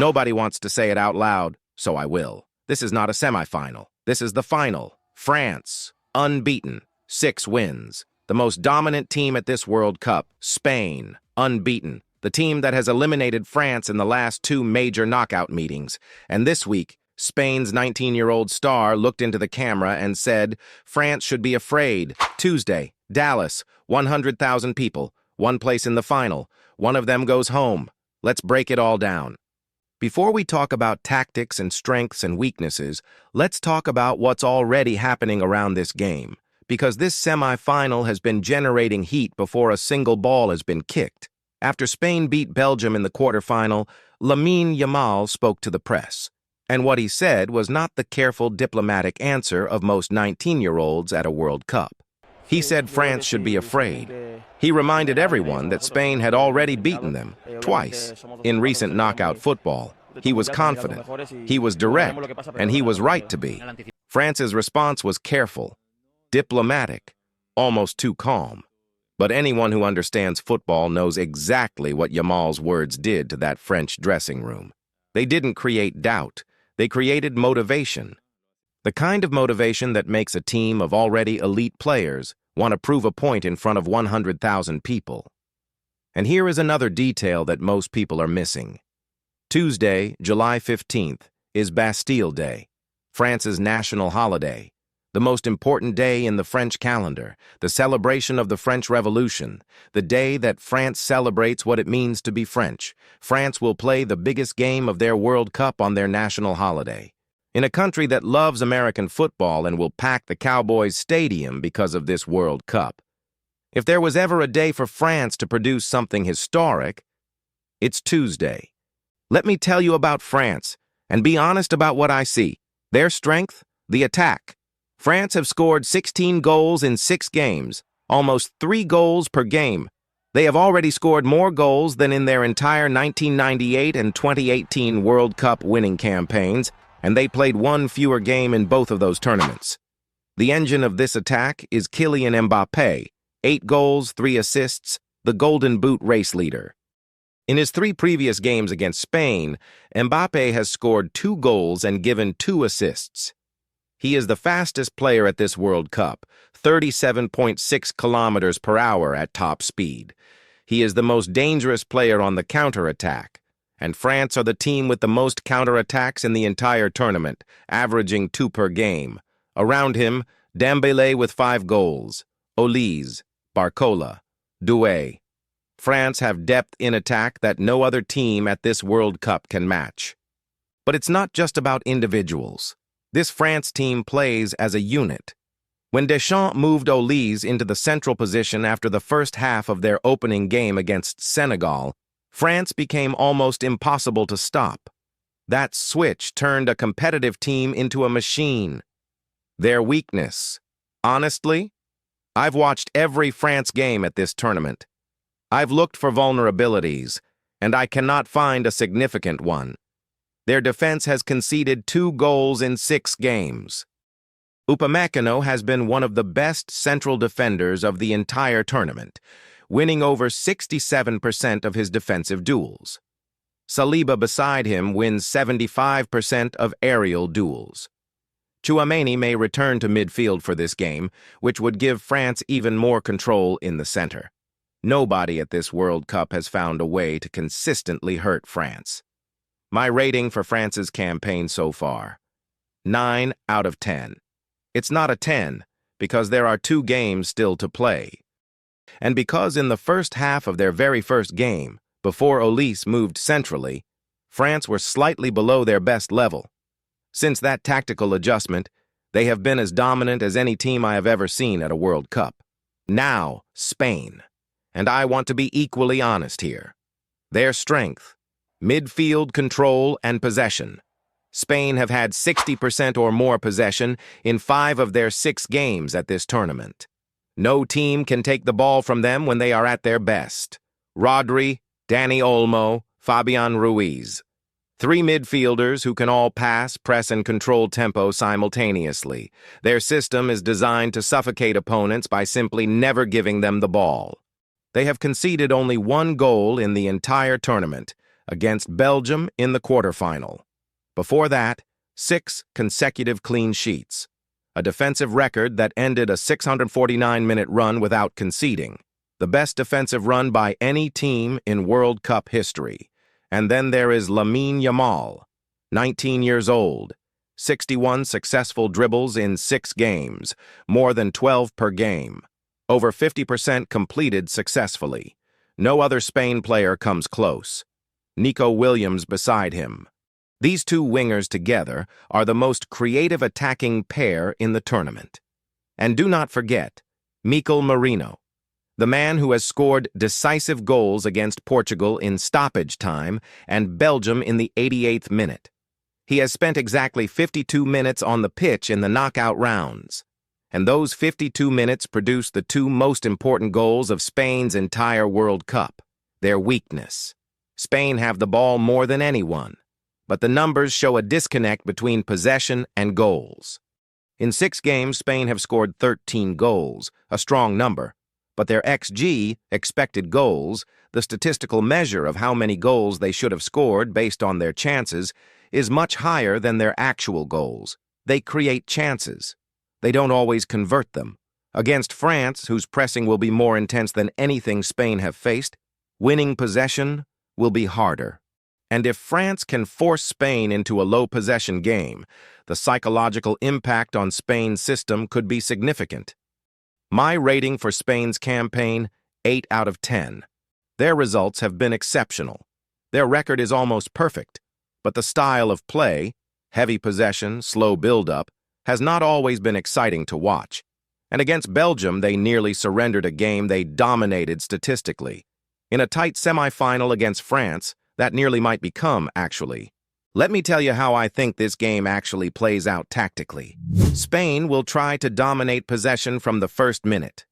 Nobody wants to say it out loud, so I will. This is not a semifinal. This is the final. France, unbeaten, 6 wins. The most dominant team at this World Cup, Spain, unbeaten. The team that has eliminated France in the last 2 major knockout meetings. And this week, Spain's 19-year-old star looked into the camera and said, France should be afraid. Tuesday, Dallas, 100,000 people, 1 place in the final. One of them goes home. Let's break it all down. Before we talk about tactics and strengths and weaknesses, let's talk about what's already happening around this game, because this semi-final has been generating heat before a single ball has been kicked. After Spain beat Belgium in the quarterfinal, Lamine Yamal spoke to the press, and what he said was not the careful diplomatic answer of most 19-year-olds at a World Cup. He said France should be afraid. He reminded everyone that Spain had already beaten them, twice, in recent knockout football. He was confident, he was direct, and he was right to be. France's response was careful, diplomatic, almost too calm. But anyone who understands football knows exactly what Yamal's words did to that French dressing room. They didn't create doubt, they created motivation. The kind of motivation that makes a team of already elite players want to prove a point in front of 100,000 people. And here is another detail that most people are missing. Tuesday, July 15th, is Bastille Day, France's national holiday, the most important day in the French calendar, the celebration of the French Revolution, the day that France celebrates what it means to be French. France will play the biggest game of their World Cup on their national holiday. In a country that loves American football and will pack the Cowboys Stadium because of this World Cup. If there was ever a day for France to produce something historic, it's Tuesday. Let me tell you about France, and be honest about what I see. Their strength, the attack. France have scored 16 goals in 6 games, almost 3 goals per game. They have already scored more goals than in their entire 1998 and 2018 World Cup winning campaigns, and they played 1 fewer game in both of those tournaments. The engine of this attack is Kylian Mbappé, 8 goals, 3 assists, the Golden Boot race leader. In his 3 previous games against Spain, Mbappé has scored 2 goals and given 2 assists. He is the fastest player at this World Cup, 37.6 kilometers per hour at top speed. He is the most dangerous player on the counterattack. And France are the team with the most counterattacks in the entire tournament, averaging 2 per game. Around him, Dembélé with 5 goals, Olise, Barcola, Doué. France have depth in attack that no other team at this World Cup can match. But it's not just about individuals. This France team plays as a unit. When Deschamps moved Olise into the central position after the first half of their opening game against Senegal, France became almost impossible to stop. That switch turned a competitive team into a machine. Their weakness. Honestly, I've watched every France game at this tournament. I've looked for vulnerabilities, and I cannot find a significant one. Their defense has conceded 2 goals in 6 games. Upamecano has been one of the best central defenders of the entire tournament, winning over 67% of his defensive duels. Saliba beside him wins 75% of aerial duels. Tchouaméni may return to midfield for this game, which would give France even more control in the center. Nobody at this World Cup has found a way to consistently hurt France. My rating for France's campaign so far, 9 out of 10. It's not a 10, because there are 2 games still to play. And because in the first half of their very first game, before Olise moved centrally, France were slightly below their best level. Since that tactical adjustment, they have been as dominant as any team I have ever seen at a World Cup. Now, Spain. And I want to be equally honest here. Their strength, midfield control and possession. Spain have had 60% or more possession in 5 of their 6 games at this tournament. No team can take the ball from them when they are at their best. Rodri, Dani Olmo, Fabian Ruiz. 3 midfielders who can all pass, press, and control tempo simultaneously. Their system is designed to suffocate opponents by simply never giving them the ball. They have conceded only 1 goal in the entire tournament, against Belgium in the quarterfinal. Before that, 6 consecutive clean sheets, a defensive record that ended a 649-minute run without conceding, the best defensive run by any team in World Cup history. And then there is Lamine Yamal, 19 years old, 61 successful dribbles in 6 games, more than 12 per game, over 50% completed successfully. No other Spain player comes close. Nico Williams beside him. These two wingers together are the most creative attacking pair in the tournament. And do not forget, Mikel Merino, the man who has scored decisive goals against Portugal in stoppage time and Belgium in the 88th minute. He has spent exactly 52 minutes on the pitch in the knockout rounds. And those 52 minutes produced the 2 most important goals of Spain's entire World Cup. Their weakness. Spain have the ball more than anyone, but the numbers show a disconnect between possession and goals. In 6 games, Spain have scored 13 goals, a strong number, but their XG, expected goals, the statistical measure of how many goals they should have scored based on their chances, is much higher than their actual goals. They create chances. They don't always convert them. Against France, whose pressing will be more intense than anything Spain have faced, winning possession will be harder. And if France can force Spain into a low-possession game, the psychological impact on Spain's system could be significant. My rating for Spain's campaign, 8 out of 10. Their results have been exceptional. Their record is almost perfect, but the style of play, heavy possession, slow build-up, has not always been exciting to watch. And against Belgium, they nearly surrendered a game they dominated statistically. In a tight semifinal against France, that nearly might become, actually. Let me tell you how I think this game actually plays out tactically. Spain will try to dominate possession from the first minute.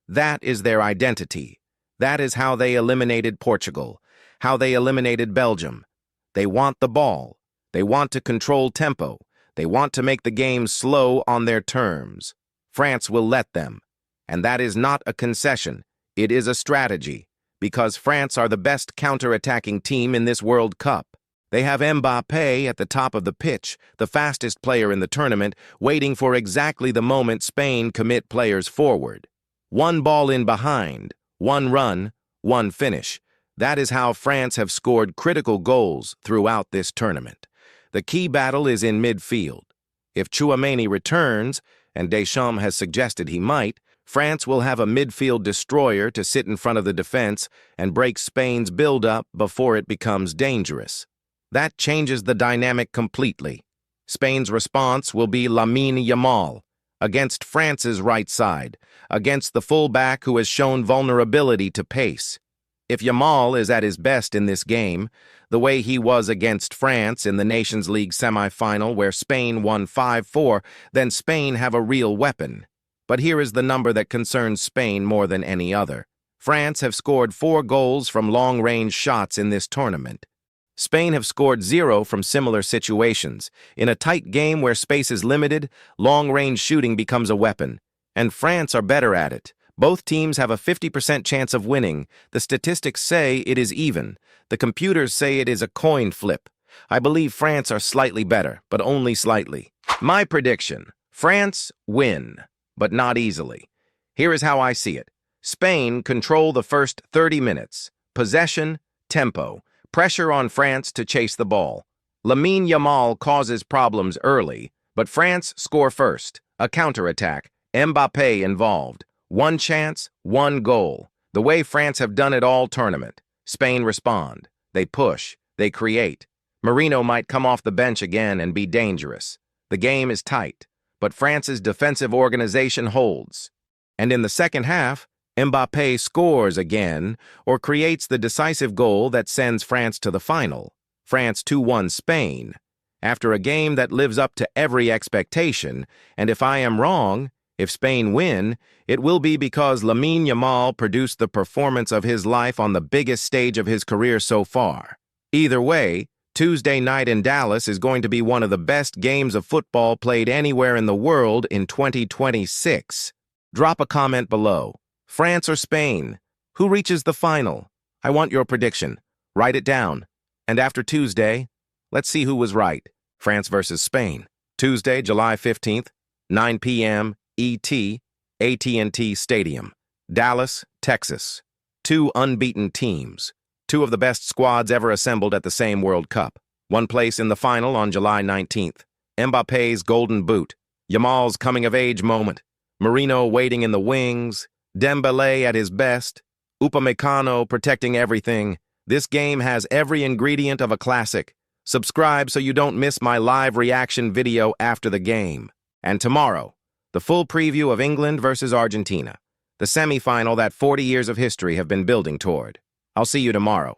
That is their identity. That is how they eliminated Portugal, how they eliminated Belgium. They want the ball. They want to control tempo. They want to make the game slow on their terms. France will let them. And that is not a concession. It is a strategy. Because France are the best counter-attacking team in this World Cup. They have Mbappé at the top of the pitch, the fastest player in the tournament, waiting for exactly the moment Spain commit players forward. 1 ball in behind, 1 run, 1 finish. That is how France have scored critical goals throughout this tournament. The key battle is in midfield. If Tchouaméni returns, and Deschamps has suggested he might, France will have a midfield destroyer to sit in front of the defense and break Spain's build-up before it becomes dangerous. That changes the dynamic completely. Spain's response will be Lamine Yamal against France's right side, against the fullback who has shown vulnerability to pace. If Yamal is at his best in this game, the way he was against France in the Nations League semifinal where Spain won 5-4, then Spain have a real weapon. But here is the number that concerns Spain more than any other. France have scored 4 goals from long-range shots in this tournament. Spain have scored 0 from similar situations. In a tight game where space is limited, long-range shooting becomes a weapon. And France are better at it. Both teams have a 50% chance of winning. The statistics say it is even. The computers say it is a coin flip. I believe France are slightly better, but only slightly. My prediction, France win, but not easily. Here is how I see it. Spain control the first 30 minutes. Possession, tempo, pressure on France to chase the ball. Lamine Yamal causes problems early, but France score first. A counterattack, Mbappé involved. 1 chance, 1 goal. The way France have done it all tournament. Spain respond. They push. They create. Merino might come off the bench again and be dangerous. The game is tight, but France's defensive organization holds. And in the second half, Mbappé scores again or creates the decisive goal that sends France to the final. France 2-1 Spain. After a game that lives up to every expectation, and if I am wrong, if Spain win, it will be because Lamine Yamal produced the performance of his life on the biggest stage of his career so far. Either way, Tuesday night in Dallas is going to be one of the best games of football played anywhere in the world in 2026. Drop a comment below. France or Spain? Who reaches the final? I want your prediction. Write it down. And after Tuesday, let's see who was right. France versus Spain. Tuesday, July 15th, 9 p.m. ET, AT&T Stadium. Dallas, Texas. Two unbeaten teams. Two of the best squads ever assembled at the same World Cup. One place in the final on July 19th. Mbappé's golden boot. Yamal's coming-of-age moment. Marino waiting in the wings. Dembélé at his best. Upamecano protecting everything. This game has every ingredient of a classic. Subscribe so you don't miss my live reaction video after the game. And tomorrow, the full preview of England versus Argentina, the semifinal that 40 years of history have been building toward. I'll see you tomorrow.